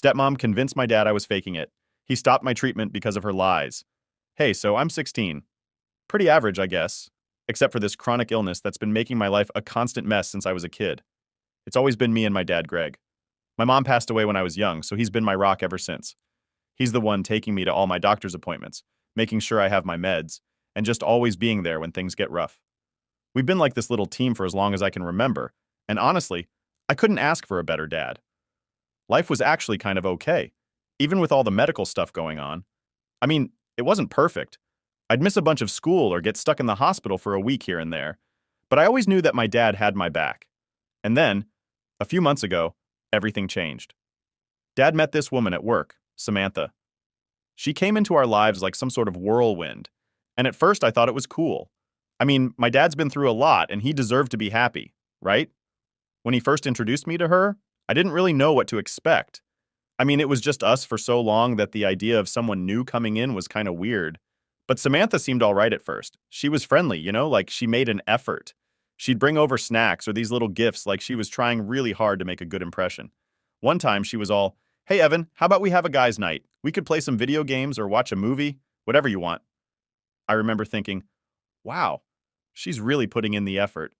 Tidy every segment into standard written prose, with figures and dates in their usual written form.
Stepmom convinced my dad I was faking it. He stopped my treatment because of her lies. Hey, so I'm 16. Pretty average, I guess, except for this chronic illness that's been making my life a constant mess since I was a kid. It's always been me and my dad, Greg. My mom passed away when I was young, so he's been my rock ever since. He's the one taking me to all my doctor's appointments, making sure I have my meds, and just always being there when things get rough. We've been like this little team for as long as I can remember, and honestly, I couldn't ask for a better dad. Life was actually kind of okay, even with all the medical stuff going on. I mean, it wasn't perfect. I'd miss a bunch of school or get stuck in the hospital for a week here and there, but I always knew that my dad had my back. And then, a few months ago, everything changed. Dad met this woman at work, Samantha. She came into our lives like some sort of whirlwind, and at first I thought it was cool. I mean, my dad's been through a lot and he deserved to be happy, right? When he first introduced me to her, I didn't really know what to expect. I mean, it was just us for so long that the idea of someone new coming in was kind of weird. But Samantha seemed all right at first. She was friendly, like she made an effort. She'd bring over snacks or these little gifts like she was trying really hard to make a good impression. One time she was all, "Hey Evan, how about we have a guys' night? We could play some video games or watch a movie, whatever you want." I remember thinking, wow, she's really putting in the effort.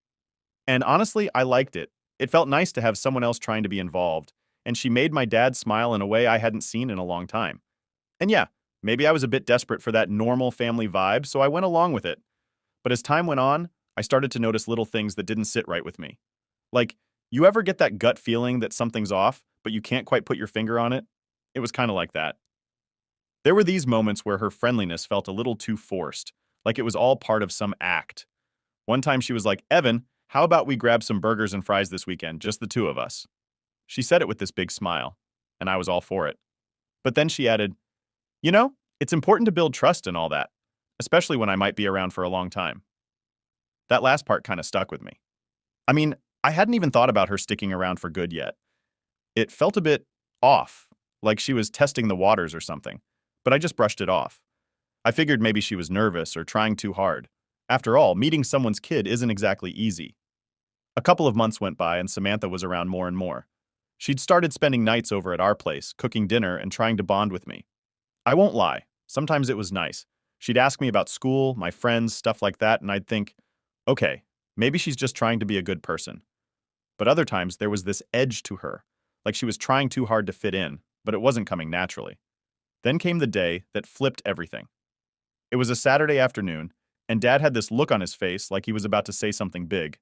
And honestly, I liked it. It felt nice to have someone else trying to be involved, and she made my dad smile in a way I hadn't seen in a long time. And yeah, maybe I was a bit desperate for that normal family vibe, so I went along with it. But as time went on, I started to notice little things that didn't sit right with me. Like, you ever get that gut feeling that something's off, but you can't quite put your finger on it? It was kind of like that. There were these moments where her friendliness felt a little too forced, like it was all part of some act. One time she was like, "Evan, how about we grab some burgers and fries this weekend, just the two of us?" She said it with this big smile, and I was all for it. But then she added, it's important to build trust and all that, especially when I might be around for a long time. That last part kind of stuck with me. I mean, I hadn't even thought about her sticking around for good yet. It felt a bit off, like she was testing the waters or something, but I just brushed it off. I figured maybe she was nervous or trying too hard. After all, meeting someone's kid isn't exactly easy. A couple of months went by and Samantha was around more and more. She'd started spending nights over at our place, cooking dinner and trying to bond with me. I won't lie, sometimes it was nice. She'd ask me about school, my friends, stuff like that, and I'd think, okay, maybe she's just trying to be a good person. But other times there was this edge to her, like she was trying too hard to fit in, but it wasn't coming naturally. Then came the day that flipped everything. It was a Saturday afternoon, and Dad had this look on his face like he was about to say something big.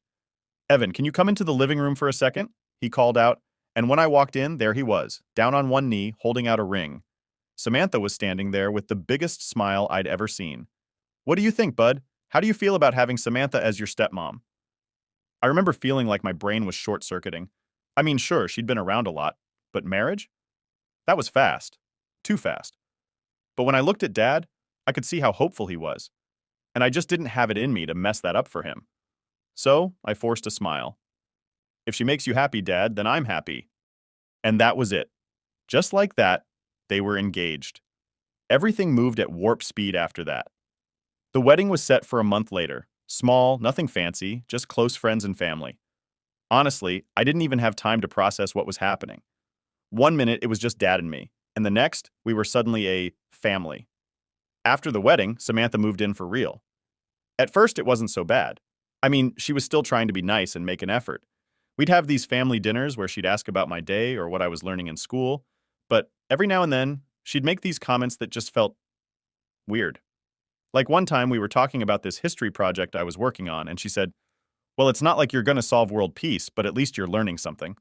"Evan, can you come into the living room for a second?" He called out, and when I walked in, there he was, down on one knee, holding out a ring. Samantha was standing there with the biggest smile I'd ever seen. "What do you think, bud? How do you feel about having Samantha as your stepmom?" I remember feeling like my brain was short-circuiting. I mean, sure, she'd been around a lot, but marriage? That was fast. Too fast. But when I looked at Dad, I could see how hopeful he was, and I just didn't have it in me to mess that up for him. So I forced a smile. "If she makes you happy, Dad, then I'm happy." And that was it. Just like that, they were engaged. Everything moved at warp speed after that. The wedding was set for a month later. Small, nothing fancy, just close friends and family. Honestly, I didn't even have time to process what was happening. One minute, it was just Dad and me, and the next, we were suddenly a family. After the wedding, Samantha moved in for real. At first, it wasn't so bad. I mean, she was still trying to be nice and make an effort. We'd have these family dinners where she'd ask about my day or what I was learning in school, but every now and then, she'd make these comments that just felt weird. Like one time, we were talking about this history project I was working on, and she said, "Well, it's not like you're going to solve world peace, but at least you're learning something."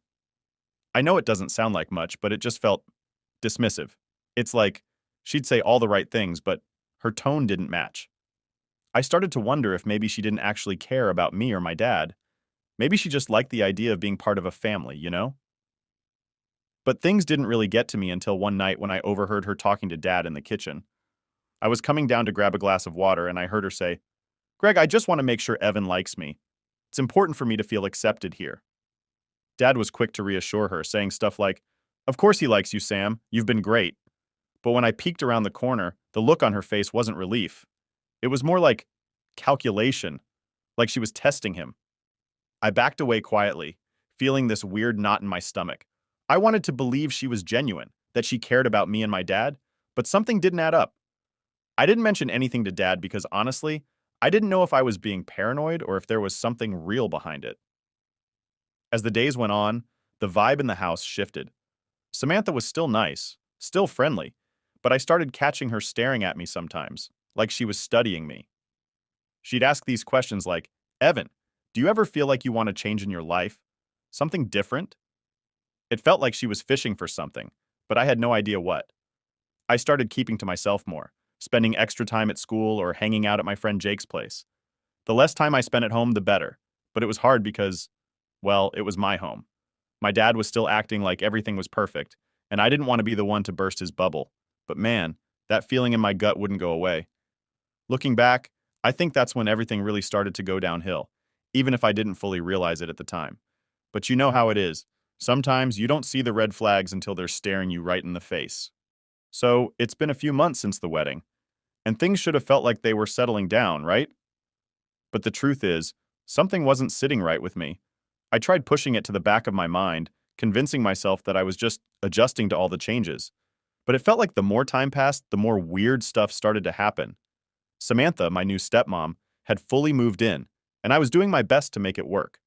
I know it doesn't sound like much, but it just felt dismissive. It's like she'd say all the right things, but her tone didn't match. I started to wonder if maybe she didn't actually care about me or my dad. Maybe she just liked the idea of being part of a family? But things didn't really get to me until one night when I overheard her talking to Dad in the kitchen. I was coming down to grab a glass of water and I heard her say, "Greg, I just want to make sure Evan likes me. It's important for me to feel accepted here." Dad was quick to reassure her, saying stuff like, "Of course he likes you, Sam. You've been great." But when I peeked around the corner, the look on her face wasn't relief. It was more like calculation, like she was testing him. I backed away quietly, feeling this weird knot in my stomach. I wanted to believe she was genuine, that she cared about me and my dad, but something didn't add up. I didn't mention anything to Dad because honestly, I didn't know if I was being paranoid or if there was something real behind it. As the days went on, the vibe in the house shifted. Samantha was still nice, still friendly, but I started catching her staring at me sometimes, like she was studying me. She'd ask these questions like, Evan, do you ever feel like you want to change in your life? Something different? It felt like she was fishing for something, but I had no idea what. I started keeping to myself more, spending extra time at school or hanging out at my friend Jake's place. The less time I spent at home, the better, but it was hard because, well, it was my home. My dad was still acting like everything was perfect, and I didn't want to be the one to burst his bubble. But man, that feeling in my gut wouldn't go away. Looking back, I think that's when everything really started to go downhill, even if I didn't fully realize it at the time. But you know how it is. Sometimes you don't see the red flags until they're staring you right in the face. So, it's been a few months since the wedding, and things should have felt like they were settling down, right? But the truth is, something wasn't sitting right with me. I tried pushing it to the back of my mind, convincing myself that I was just adjusting to all the changes. But it felt like the more time passed, the more weird stuff started to happen. Samantha, my new stepmom, had fully moved in, and I was doing my best to make it work.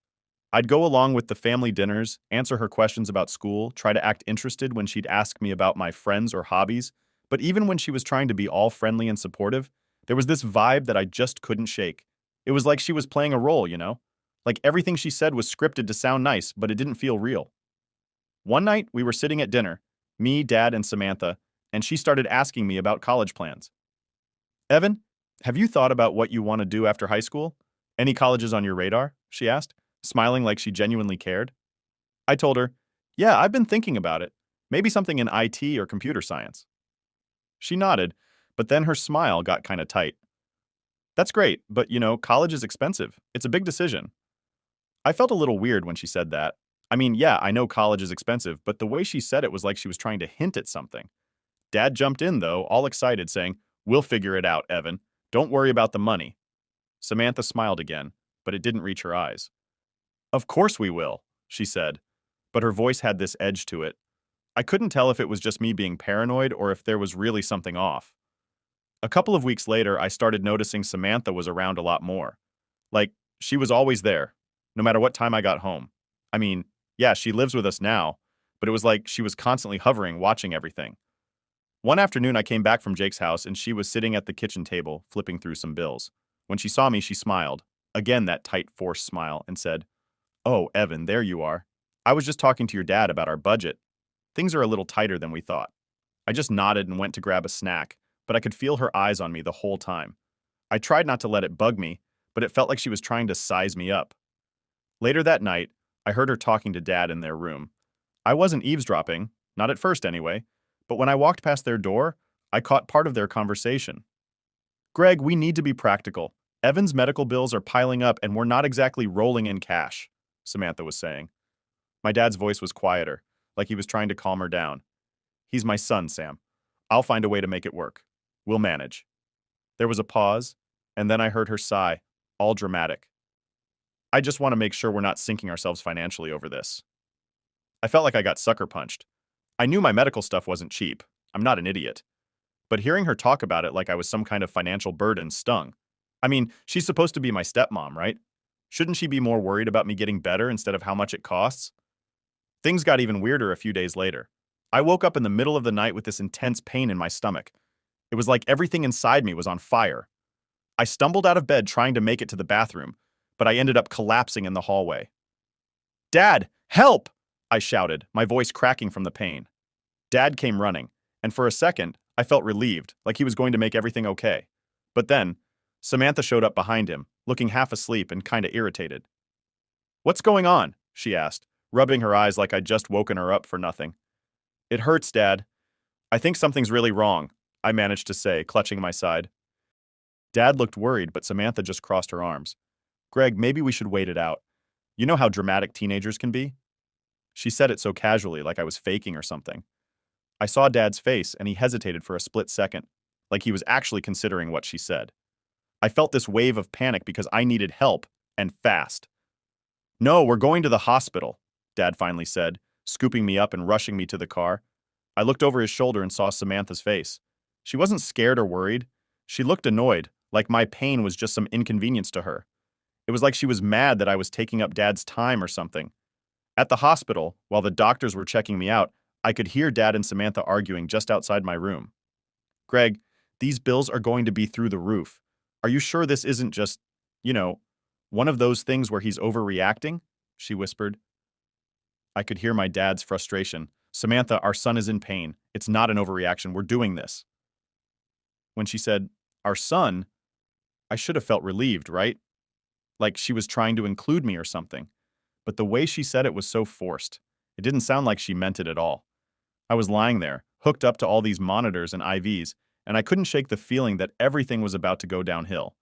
I'd go along with the family dinners, answer her questions about school, try to act interested when she'd ask me about my friends or hobbies, but even when she was trying to be all friendly and supportive, there was this vibe that I just couldn't shake. It was like she was playing a role, you know? Like everything she said was scripted to sound nice, but it didn't feel real. One night, we were sitting at dinner, me, Dad, and Samantha, and she started asking me about college plans. Evan, have you thought about what you want to do after high school? Any colleges on your radar? She asked, smiling like she genuinely cared. I told her, yeah, I've been thinking about it. Maybe something in IT or computer science. She nodded, but then her smile got kind of tight. That's great, but college is expensive. It's a big decision. I felt a little weird when she said that. I mean, yeah, I know college is expensive, but the way she said it was like she was trying to hint at something. Dad jumped in, though, all excited, saying, we'll figure it out, Evan. Don't worry about the money. Samantha smiled again, but it didn't reach her eyes. Of course we will, she said, but her voice had this edge to it. I couldn't tell if it was just me being paranoid or if there was really something off. A couple of weeks later, I started noticing Samantha was around a lot more. Like, she was always there, no matter what time I got home. I mean, yeah, she lives with us now, but it was like she was constantly hovering, watching everything. One afternoon, I came back from Jake's house and she was sitting at the kitchen table, flipping through some bills. When she saw me, she smiled, again that tight, forced smile, and said, oh, Evan, there you are. I was just talking to your dad about our budget. Things are a little tighter than we thought. I just nodded and went to grab a snack, but I could feel her eyes on me the whole time. I tried not to let it bug me, but it felt like she was trying to size me up. Later that night, I heard her talking to Dad in their room. I wasn't eavesdropping, not at first anyway, but when I walked past their door, I caught part of their conversation. Greg, we need to be practical. Evan's medical bills are piling up and we're not exactly rolling in cash, Samantha was saying. My dad's voice was quieter, like he was trying to calm her down. He's my son, Sam. I'll find a way to make it work. We'll manage. There was a pause, and then I heard her sigh, all dramatic. I just want to make sure we're not sinking ourselves financially over this. I felt like I got sucker punched. I knew my medical stuff wasn't cheap. I'm not an idiot. But hearing her talk about it like I was some kind of financial burden stung. I mean, she's supposed to be my stepmom, right? Shouldn't she be more worried about me getting better instead of how much it costs? Things got even weirder a few days later. I woke up in the middle of the night with this intense pain in my stomach. It was like everything inside me was on fire. I stumbled out of bed trying to make it to the bathroom, but I ended up collapsing in the hallway. Dad, help! I shouted, my voice cracking from the pain. Dad came running, and for a second, I felt relieved, like he was going to make everything okay. But then, Samantha showed up behind him, looking half asleep and kinda irritated. What's going on? She asked, rubbing her eyes like I'd just woken her up for nothing. It hurts, Dad. I think something's really wrong, I managed to say, clutching my side. Dad looked worried, but Samantha just crossed her arms. Greg, maybe we should wait it out. You know how dramatic teenagers can be? She said it so casually, like I was faking or something. I saw Dad's face, and he hesitated for a split second, like he was actually considering what she said. I felt this wave of panic because I needed help, and fast. No, we're going to the hospital, Dad finally said, scooping me up and rushing me to the car. I looked over his shoulder and saw Samantha's face. She wasn't scared or worried. She looked annoyed, like my pain was just some inconvenience to her. It was like she was mad that I was taking up Dad's time or something. At the hospital, while the doctors were checking me out, I could hear Dad and Samantha arguing just outside my room. Greg, these bills are going to be through the roof. Are you sure this isn't just, you know, one of those things where he's overreacting? She whispered. I could hear my dad's frustration. Samantha, our son is in pain. It's not an overreaction. We're doing this. When she said, our son, I should have felt relieved, right? Like she was trying to include me or something. But the way she said it was so forced. It didn't sound like she meant it at all. I was lying there, hooked up to all these monitors and IVs, and I couldn't shake the feeling that everything was about to go downhill.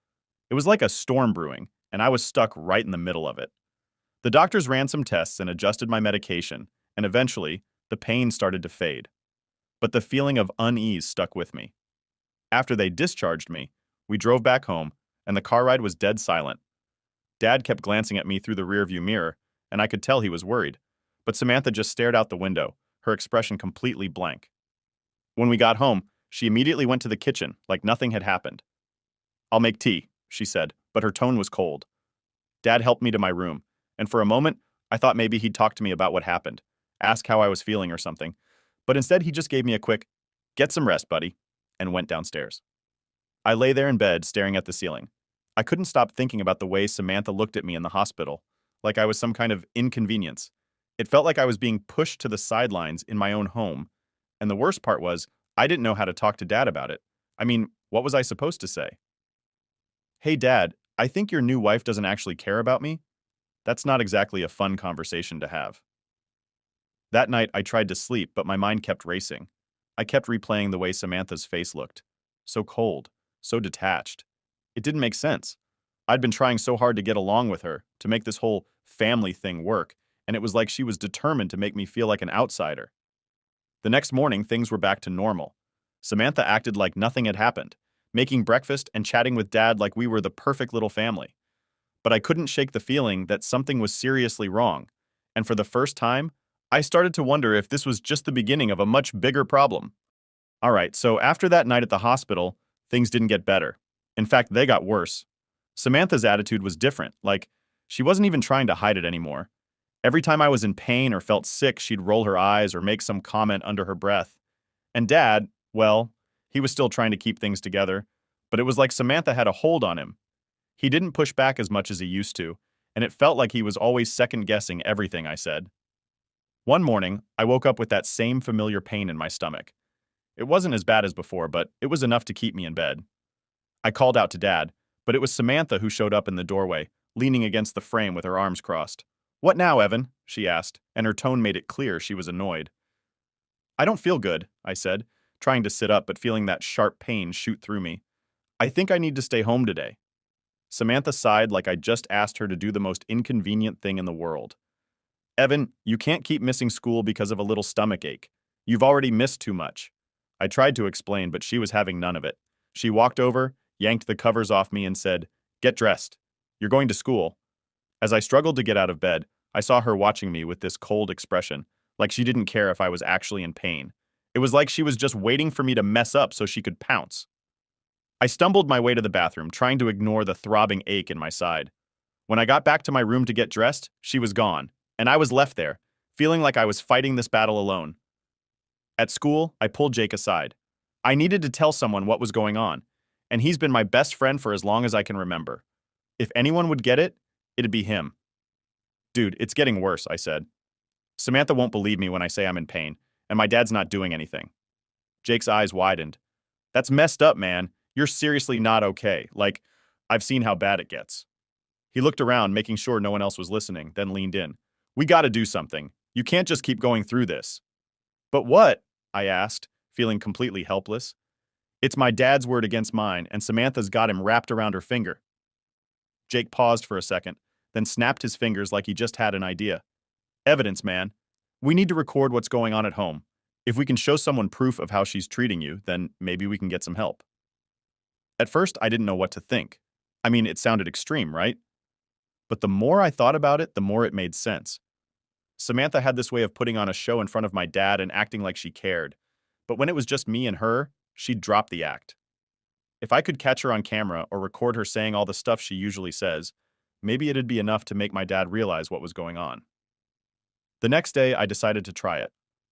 It was like a storm brewing, and I was stuck right in the middle of it. The doctors ran some tests and adjusted my medication, and eventually, the pain started to fade. But the feeling of unease stuck with me. After they discharged me, we drove back home, and the car ride was dead silent. Dad kept glancing at me through the rearview mirror, and I could tell he was worried. But Samantha just stared out the window, her expression completely blank. When we got home, she immediately went to the kitchen like nothing had happened. I'll make tea, she said, but her tone was cold. Dad helped me to my room, and for a moment, I thought maybe he'd talk to me about what happened, ask how I was feeling or something, but instead he just gave me a quick, "Get some rest, buddy," and went downstairs. I lay there in bed staring at the ceiling. I couldn't stop thinking about the way Samantha looked at me in the hospital, like I was some kind of inconvenience. It felt like I was being pushed to the sidelines in my own home, and the worst part was, I didn't know how to talk to Dad about it. I mean, what was I supposed to say? Hey, Dad, I think your new wife doesn't actually care about me? That's not exactly a fun conversation to have. That night, I tried to sleep, but my mind kept racing. I kept replaying the way Samantha's face looked. So cold, so detached. It didn't make sense. I'd been trying so hard to get along with her, to make this whole family thing work, and it was like she was determined to make me feel like an outsider. The next morning, things were back to normal. Samantha acted like nothing had happened, making breakfast and chatting with Dad like we were the perfect little family. But I couldn't shake the feeling that something was seriously wrong, and for the first time, I started to wonder if this was just the beginning of a much bigger problem. All right, so after that night at the hospital, things didn't get better. In fact, they got worse. Samantha's attitude was different, like she wasn't even trying to hide it anymore. Every time I was in pain or felt sick, she'd roll her eyes or make some comment under her breath. And Dad, well, he was still trying to keep things together, but it was like Samantha had a hold on him. He didn't push back as much as he used to, and it felt like he was always second-guessing everything I said. One morning, I woke up with that same familiar pain in my stomach. It wasn't as bad as before, but it was enough to keep me in bed. I called out to Dad, but it was Samantha who showed up in the doorway, leaning against the frame with her arms crossed. "What now, Evan?" she asked, and her tone made it clear she was annoyed. "I don't feel good," I said, trying to sit up but feeling that sharp pain shoot through me. "I think I need to stay home today." Samantha sighed like I just asked her to do the most inconvenient thing in the world. "Evan, you can't keep missing school because of a little stomach ache. You've already missed too much." I tried to explain, but she was having none of it. She walked over, yanked the covers off me, and said, "Get dressed. You're going to school." As I struggled to get out of bed, I saw her watching me with this cold expression, like she didn't care if I was actually in pain. It was like she was just waiting for me to mess up so she could pounce. I stumbled my way to the bathroom, trying to ignore the throbbing ache in my side. When I got back to my room to get dressed, she was gone, and I was left there, feeling like I was fighting this battle alone. At school, I pulled Jake aside. I needed to tell someone what was going on, and he's been my best friend for as long as I can remember. If anyone would get it, it'd be him. "Dude, it's getting worse," I said. "Samantha won't believe me when I say I'm in pain, and my dad's not doing anything." Jake's eyes widened. "That's messed up, man. You're seriously not okay. Like, I've seen how bad it gets." He looked around, making sure no one else was listening, then leaned in. "We gotta do something. You can't just keep going through this." "But what?" I asked, feeling completely helpless. "It's my dad's word against mine, and Samantha's got him wrapped around her finger." Jake paused for a second, then snapped his fingers like he just had an idea. "Evidence, man. We need to record what's going on at home. If we can show someone proof of how she's treating you, then maybe we can get some help." At first, I didn't know what to think. I mean, it sounded extreme, right? But the more I thought about it, the more it made sense. Samantha had this way of putting on a show in front of my dad and acting like she cared. But when it was just me and her, she'd drop the act. If I could catch her on camera or record her saying all the stuff she usually says, maybe it'd be enough to make my dad realize what was going on. The next day, I decided to try it.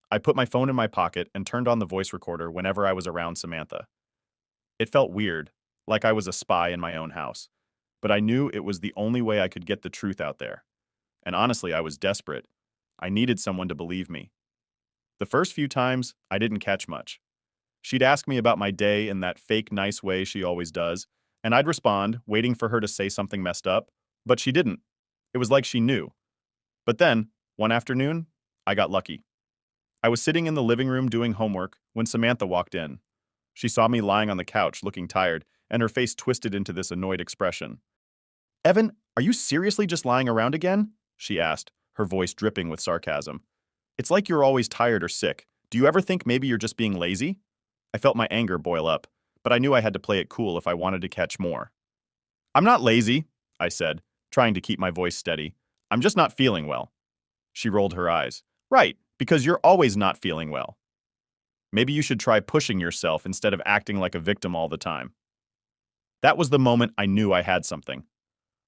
I put my phone in my pocket and turned on the voice recorder whenever I was around Samantha. It felt weird, like I was a spy in my own house. But I knew it was the only way I could get the truth out there. And honestly, I was desperate. I needed someone to believe me. The first few times, I didn't catch much. She'd ask me about my day in that fake nice way she always does, and I'd respond, waiting for her to say something messed up, but she didn't. It was like she knew. But then, one afternoon, I got lucky. I was sitting in the living room doing homework when Samantha walked in. She saw me lying on the couch looking tired, and her face twisted into this annoyed expression. "Evan, are you seriously just lying around again?" she asked, her voice dripping with sarcasm. "It's like you're always tired or sick. Do you ever think maybe you're just being lazy?" I felt my anger boil up, but I knew I had to play it cool if I wanted to catch more. "I'm not lazy," I said, trying to keep my voice steady. "I'm just not feeling well." She rolled her eyes. "Right, because you're always not feeling well. Maybe you should try pushing yourself instead of acting like a victim all the time." That was the moment I knew I had something.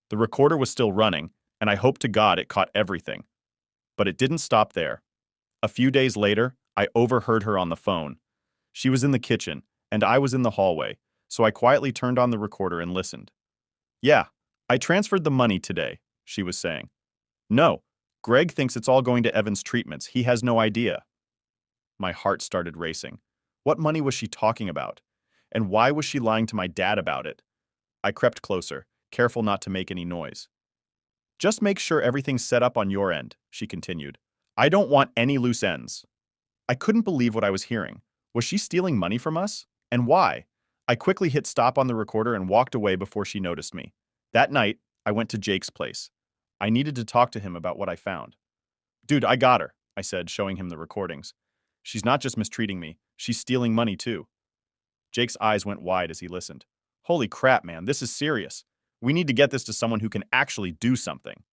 The recorder was still running, and I hoped to God it caught everything. But it didn't stop there. A few days later, I overheard her on the phone. She was in the kitchen, and I was in the hallway, so I quietly turned on the recorder and listened. "Yeah, I transferred the money today," she was saying. "No, Greg thinks it's all going to Evan's treatments. He has no idea." My heart started racing. What money was she talking about? And why was she lying to my dad about it? I crept closer, careful not to make any noise. "Just make sure everything's set up on your end," she continued. "I don't want any loose ends." I couldn't believe what I was hearing. Was she stealing money from us? And why? I quickly hit stop on the recorder and walked away before she noticed me. That night, I went to Jake's place. I needed to talk to him about what I found. "Dude, I got her," I said, showing him the recordings. "She's not just mistreating me, she's stealing money too." Jake's eyes went wide as he listened. "Holy crap, man, this is serious. We need to get this to someone who can actually do something."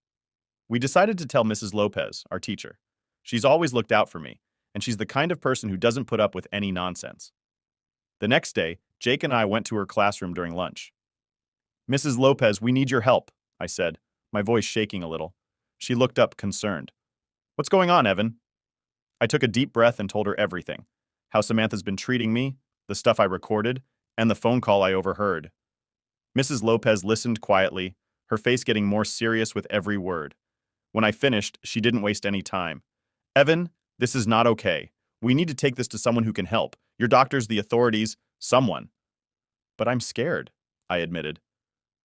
We decided to tell Mrs. Lopez, our teacher. She's always looked out for me, and she's the kind of person who doesn't put up with any nonsense. The next day, Jake and I went to her classroom during lunch. "Mrs. Lopez, we need your help," I said, my voice shaking a little. She looked up, concerned. "What's going on, Evan?" I took a deep breath and told her everything. How Samantha's been treating me, the stuff I recorded, and the phone call I overheard. Mrs. Lopez listened quietly, her face getting more serious with every word. When I finished, she didn't waste any time. "Evan, this is not okay. We need to take this to someone who can help. Your doctors, the authorities, someone." "But I'm scared," I admitted.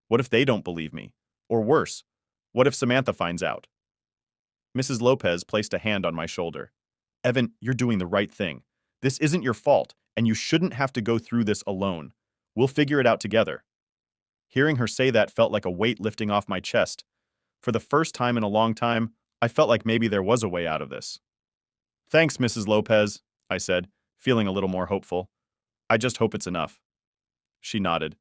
"What if they don't believe me? Or worse, what if Samantha finds out?" Mrs. Lopez placed a hand on my shoulder. "Evan, you're doing the right thing. This isn't your fault, and you shouldn't have to go through this alone. We'll figure it out together." Hearing her say that felt like a weight lifting off my chest. For the first time in a long time, I felt like maybe there was a way out of this. "Thanks, Mrs. Lopez," I said, feeling a little more hopeful. "I just hope it's enough." She nodded.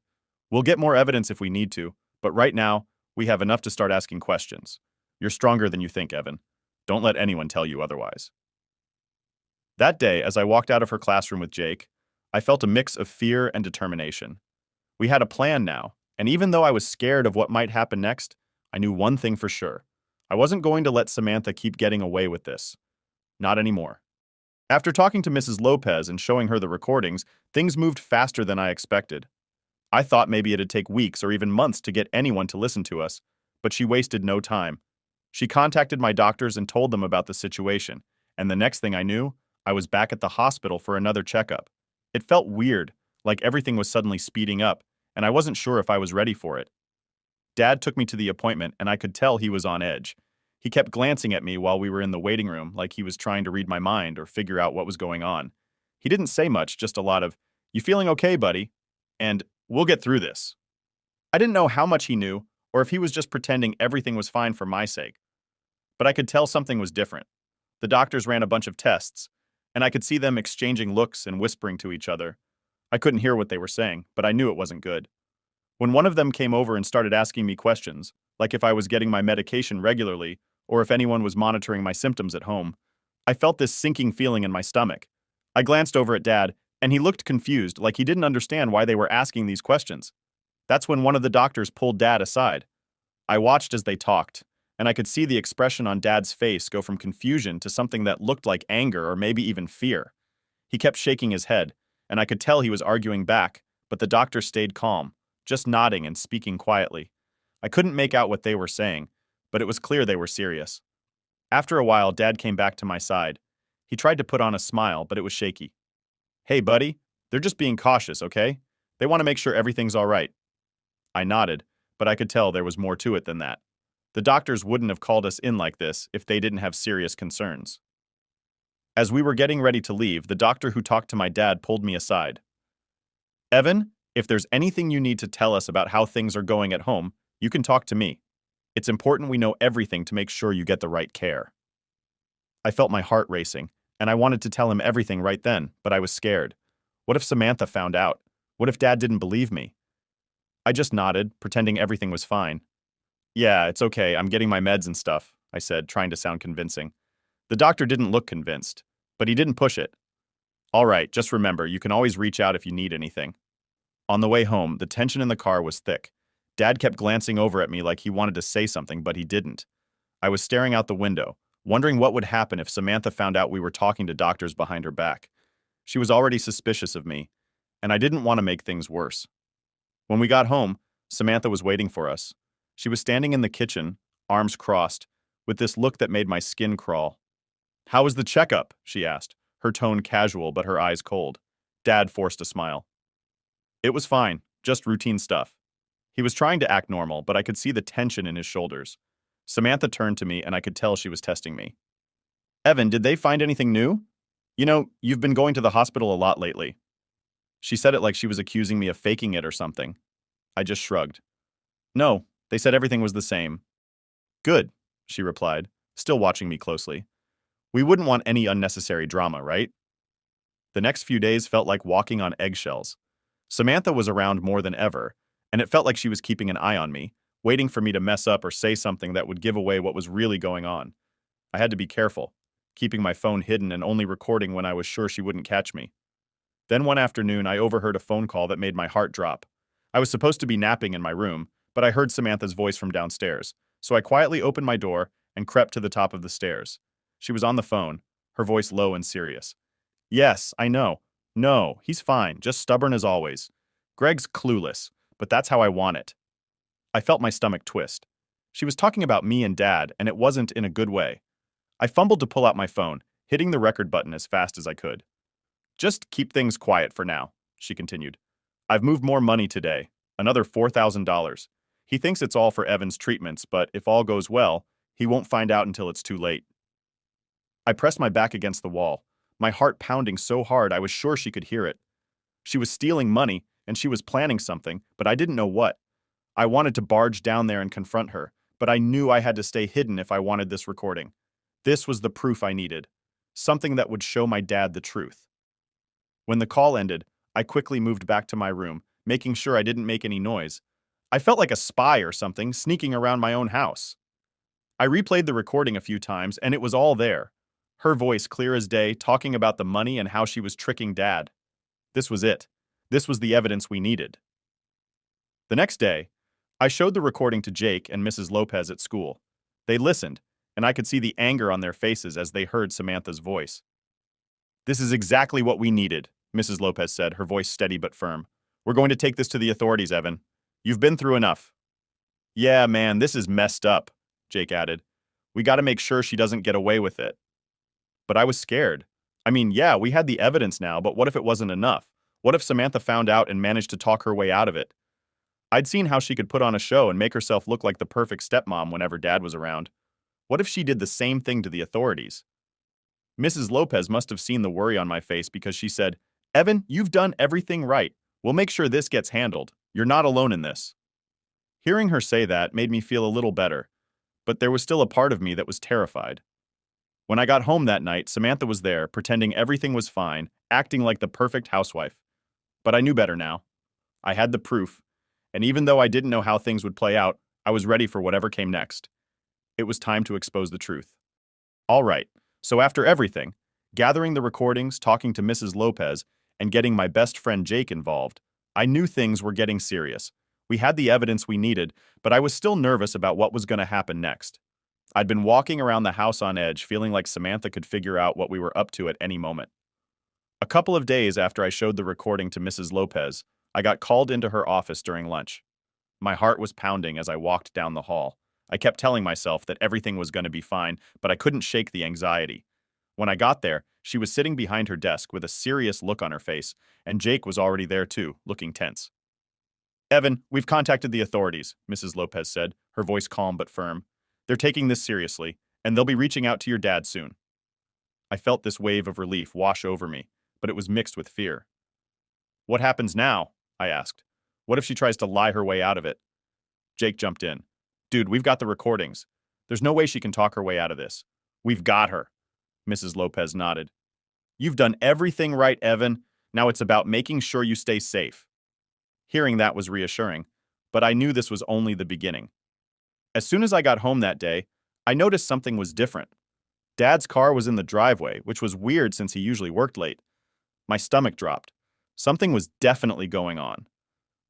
"We'll get more evidence if we need to, but right now, we have enough to start asking questions. You're stronger than you think, Evan. Don't let anyone tell you otherwise." That day, as I walked out of her classroom with Jake, I felt a mix of fear and determination. We had a plan now, and even though I was scared of what might happen next, I knew one thing for sure. I wasn't going to let Samantha keep getting away with this. Not anymore. After talking to Mrs. Lopez and showing her the recordings, things moved faster than I expected. I thought maybe it'd take weeks or even months to get anyone to listen to us, but she wasted no time. She contacted my doctors and told them about the situation, and the next thing I knew, I was back at the hospital for another checkup. It felt weird, like everything was suddenly speeding up, and I wasn't sure if I was ready for it. Dad took me to the appointment, and I could tell he was on edge. He kept glancing at me while we were in the waiting room like he was trying to read my mind or figure out what was going on. He didn't say much, just a lot of, "You feeling okay, buddy?" And, "We'll get through this." I didn't know how much he knew, or if he was just pretending everything was fine for my sake. But I could tell something was different. The doctors ran a bunch of tests, and I could see them exchanging looks and whispering to each other. I couldn't hear what they were saying, but I knew it wasn't good. When one of them came over and started asking me questions, like if I was getting my medication regularly, or if anyone was monitoring my symptoms at home. I felt this sinking feeling in my stomach. I glanced over at Dad, and he looked confused, like he didn't understand why they were asking these questions. That's when one of the doctors pulled Dad aside. I watched as they talked, and I could see the expression on Dad's face go from confusion to something that looked like anger or maybe even fear. He kept shaking his head, and I could tell he was arguing back, but the doctor stayed calm, just nodding and speaking quietly. I couldn't make out what they were saying, but it was clear they were serious. After a while, Dad came back to my side. He tried to put on a smile, but it was shaky. "Hey, buddy, they're just being cautious, okay? They want to make sure everything's all right." I nodded, but I could tell there was more to it than that. The doctors wouldn't have called us in like this if they didn't have serious concerns. As we were getting ready to leave, the doctor who talked to my dad pulled me aside. "Evan, if there's anything you need to tell us about how things are going at home, you can talk to me. It's important we know everything to make sure you get the right care." I felt my heart racing, and I wanted to tell him everything right then, but I was scared. What if Samantha found out? What if Dad didn't believe me? I just nodded, pretending everything was fine. "Yeah, it's okay, I'm getting my meds and stuff," I said, trying to sound convincing. The doctor didn't look convinced, but he didn't push it. "All right, just remember, you can always reach out if you need anything." On the way home, the tension in the car was thick. Dad kept glancing over at me like he wanted to say something, but he didn't. I was staring out the window, wondering what would happen if Samantha found out we were talking to doctors behind her back. She was already suspicious of me, and I didn't want to make things worse. When we got home, Samantha was waiting for us. She was standing in the kitchen, arms crossed, with this look that made my skin crawl. "How was the checkup?" she asked, her tone casual but her eyes cold. Dad forced a smile. "It was fine, just routine stuff." He was trying to act normal, but I could see the tension in his shoulders. Samantha turned to me, and I could tell she was testing me. "Evan, did they find anything new? You know, you've been going to the hospital a lot lately." She said it like she was accusing me of faking it or something. I just shrugged. "No, they said everything was the same." "Good," she replied, still watching me closely. "We wouldn't want any unnecessary drama, right?" The next few days felt like walking on eggshells. Samantha was around more than ever, and it felt like she was keeping an eye on me, waiting for me to mess up or say something that would give away what was really going on. I had to be careful, keeping my phone hidden and only recording when I was sure she wouldn't catch me. Then one afternoon, I overheard a phone call that made my heart drop. I was supposed to be napping in my room, but I heard Samantha's voice from downstairs, so I quietly opened my door and crept to the top of the stairs. She was on the phone, her voice low and serious. "Yes, I know. No, he's fine, just stubborn as always. Greg's clueless, but that's how I want it." I felt my stomach twist. She was talking about me and Dad, and it wasn't in a good way. I fumbled to pull out my phone, hitting the record button as fast as I could. "Just keep things quiet for now," she continued. "I've moved more money today, another $4,000. He thinks it's all for Evan's treatments, but if all goes well, he won't find out until it's too late." I pressed my back against the wall, my heart pounding so hard I was sure she could hear it. She was stealing money, and she was planning something, but I didn't know what. I wanted to barge down there and confront her, but I knew I had to stay hidden if I wanted this recording. This was the proof I needed, something that would show my dad the truth. When the call ended, I quickly moved back to my room, making sure I didn't make any noise. I felt like a spy or something sneaking around my own house. I replayed the recording a few times, and it was all there. Her voice clear as day, talking about the money and how she was tricking Dad. This was it. This was the evidence we needed. The next day, I showed the recording to Jake and Mrs. Lopez at school. They listened, and I could see the anger on their faces as they heard Samantha's voice. "This is exactly what we needed," Mrs. Lopez said, her voice steady but firm. "We're going to take this to the authorities, Evan. You've been through enough." "Yeah, man, this is messed up," Jake added. "We gotta make sure she doesn't get away with it." But I was scared. I mean, yeah, we had the evidence now, but what if it wasn't enough? What if Samantha found out and managed to talk her way out of it? I'd seen how she could put on a show and make herself look like the perfect stepmom whenever Dad was around. What if she did the same thing to the authorities? Mrs. Lopez must have seen the worry on my face because she said, "Evan, you've done everything right. We'll make sure this gets handled. You're not alone in this." Hearing her say that made me feel a little better, but there was still a part of me that was terrified. When I got home that night, Samantha was there, pretending everything was fine, acting like the perfect housewife. But I knew better now. I had the proof, and even though I didn't know how things would play out, I was ready for whatever came next. It was time to expose the truth. All right, so after everything, gathering the recordings, talking to Mrs. Lopez, and getting my best friend Jake involved, I knew things were getting serious. We had the evidence we needed, but I was still nervous about what was going to happen next. I'd been walking around the house on edge, feeling like Samantha could figure out what we were up to at any moment. A couple of days after I showed the recording to Mrs. Lopez, I got called into her office during lunch. My heart was pounding as I walked down the hall. I kept telling myself that everything was going to be fine, but I couldn't shake the anxiety. When I got there, she was sitting behind her desk with a serious look on her face, and Jake was already there too, looking tense. Evan, we've contacted the authorities, Mrs. Lopez said, her voice calm but firm. They're taking this seriously, and they'll be reaching out to your dad soon. I felt this wave of relief wash over me, but it was mixed with fear. What happens now? I asked. What if she tries to lie her way out of it? Jake jumped in. Dude, we've got the recordings. There's no way she can talk her way out of this. We've got her. Mrs. Lopez nodded. You've done everything right, Evan. Now it's about making sure you stay safe. Hearing that was reassuring, but I knew this was only the beginning. As soon as I got home that day, I noticed something was different. Dad's car was in the driveway, which was weird since he usually worked late. My stomach dropped. Something was definitely going on.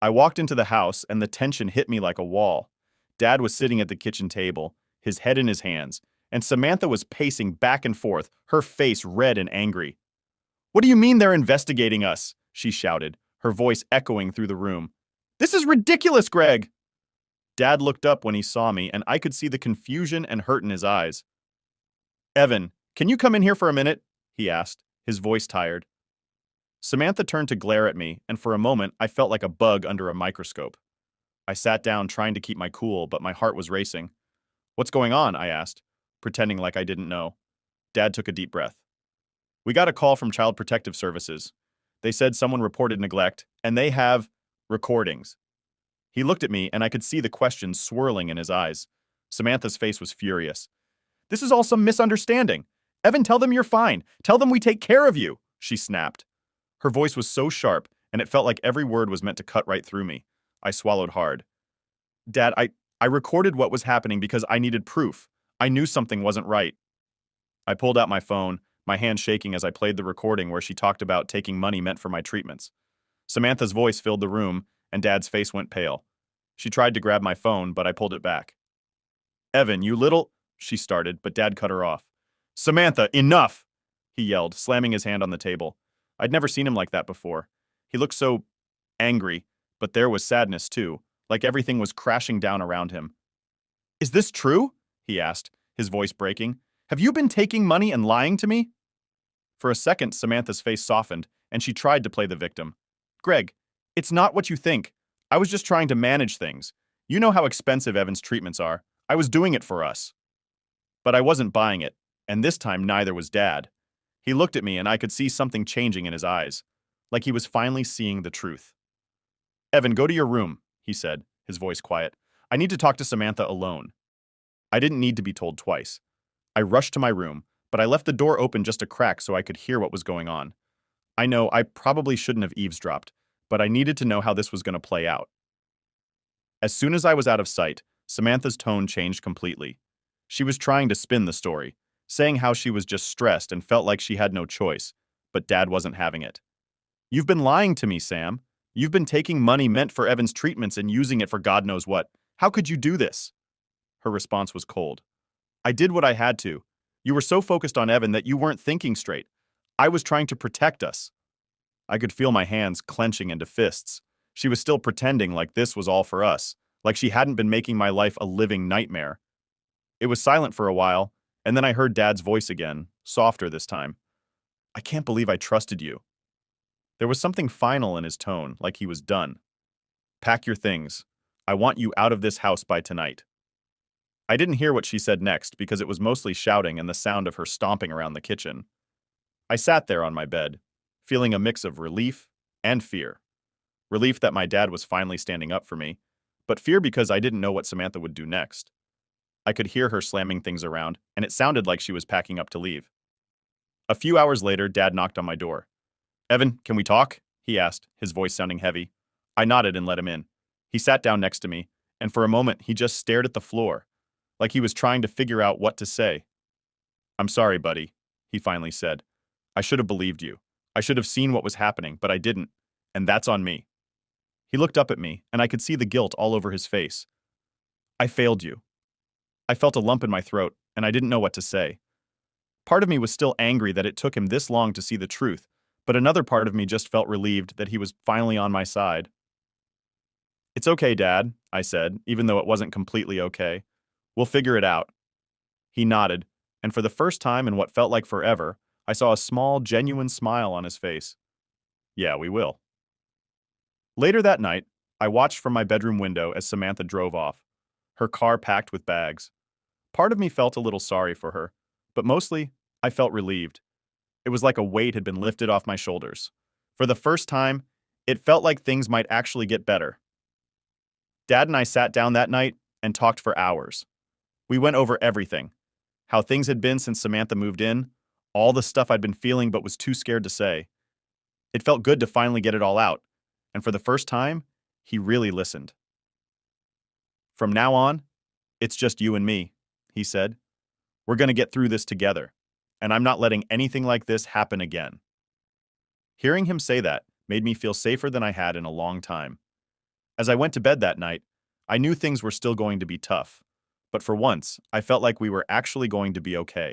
I walked into the house and the tension hit me like a wall. Dad was sitting at the kitchen table, his head in his hands, and Samantha was pacing back and forth, her face red and angry. What do you mean they're investigating us? She shouted, her voice echoing through the room. This is ridiculous, Greg! Dad looked up when he saw me, and I could see the confusion and hurt in his eyes. Evan, can you come in here for a minute? He asked, his voice tired. Samantha turned to glare at me, and for a moment I felt like a bug under a microscope. I sat down trying to keep my cool, but my heart was racing. What's going on? I asked, pretending like I didn't know. Dad took a deep breath. We got a call from Child Protective Services. They said someone reported neglect, and they have recordings. He looked at me, and I could see the questions swirling in his eyes. Samantha's face was furious. This is all some misunderstanding. Evan, tell them you're fine. Tell them we take care of you, she snapped. Her voice was so sharp, and it felt like every word was meant to cut right through me. I swallowed hard. Dad, I recorded what was happening because I needed proof. I knew something wasn't right. I pulled out my phone, my hand shaking as I played the recording where she talked about taking money meant for my treatments. Samantha's voice filled the room, and Dad's face went pale. She tried to grab my phone, but I pulled it back. Evan, you little... she started, but Dad cut her off. Samantha, enough! He yelled, slamming his hand on the table. I'd never seen him like that before. He looked so angry, but there was sadness too, like everything was crashing down around him. Is this true? He asked, his voice breaking. Have you been taking money and lying to me? For a second, Samantha's face softened, and she tried to play the victim. Greg, it's not what you think. I was just trying to manage things. You know how expensive Evan's treatments are. I was doing it for us. But I wasn't buying it, and this time neither was Dad. He looked at me and I could see something changing in his eyes, like he was finally seeing the truth. Evan, go to your room, he said, his voice quiet. I need to talk to Samantha alone. I didn't need to be told twice. I rushed to my room, but I left the door open just a crack so I could hear what was going on. I know I probably shouldn't have eavesdropped, but I needed to know how this was going to play out. As soon as I was out of sight, Samantha's tone changed completely. She was trying to spin the story, saying how she was just stressed and felt like she had no choice, but Dad wasn't having it. You've been lying to me, Sam. You've been taking money meant for Evan's treatments and using it for God knows what. How could you do this? Her response was cold. I did what I had to. You were so focused on Evan that you weren't thinking straight. I was trying to protect us. I could feel my hands clenching into fists. She was still pretending like this was all for us, like she hadn't been making my life a living nightmare. It was silent for a while, and then I heard Dad's voice again, softer this time. I can't believe I trusted you. There was something final in his tone, like he was done. Pack your things. I want you out of this house by tonight. I didn't hear what she said next because it was mostly shouting and the sound of her stomping around the kitchen. I sat there on my bed, feeling a mix of relief and fear. Relief that my dad was finally standing up for me, but fear because I didn't know what Samantha would do next. I could hear her slamming things around, and it sounded like she was packing up to leave. A few hours later, Dad knocked on my door. Evan, can we talk? He asked, his voice sounding heavy. I nodded and let him in. He sat down next to me, and for a moment he just stared at the floor, like he was trying to figure out what to say. "I'm sorry, buddy," he finally said. "I should have believed you. I should have seen what was happening, but I didn't, and that's on me." He looked up at me, and I could see the guilt all over his face. "I failed you." I felt a lump in my throat, and I didn't know what to say. Part of me was still angry that it took him this long to see the truth, but another part of me just felt relieved that he was finally on my side. "It's okay, Dad," I said, even though it wasn't completely okay. "We'll figure it out." He nodded, and for the first time in what felt like forever, I saw a small, genuine smile on his face. "Yeah, we will." Later that night, I watched from my bedroom window as Samantha drove off, her car packed with bags. Part of me felt a little sorry for her, but mostly, I felt relieved. It was like a weight had been lifted off my shoulders. For the first time, it felt like things might actually get better. Dad and I sat down that night and talked for hours. We went over everything: how things had been since Samantha moved in, all the stuff I'd been feeling but was too scared to say. It felt good to finally get it all out, and for the first time, he really listened. "From now on, it's just you and me," he said. "We're going to get through this together, and I'm not letting anything like this happen again." Hearing him say that made me feel safer than I had in a long time. As I went to bed that night, I knew things were still going to be tough, but for once, I felt like we were actually going to be okay.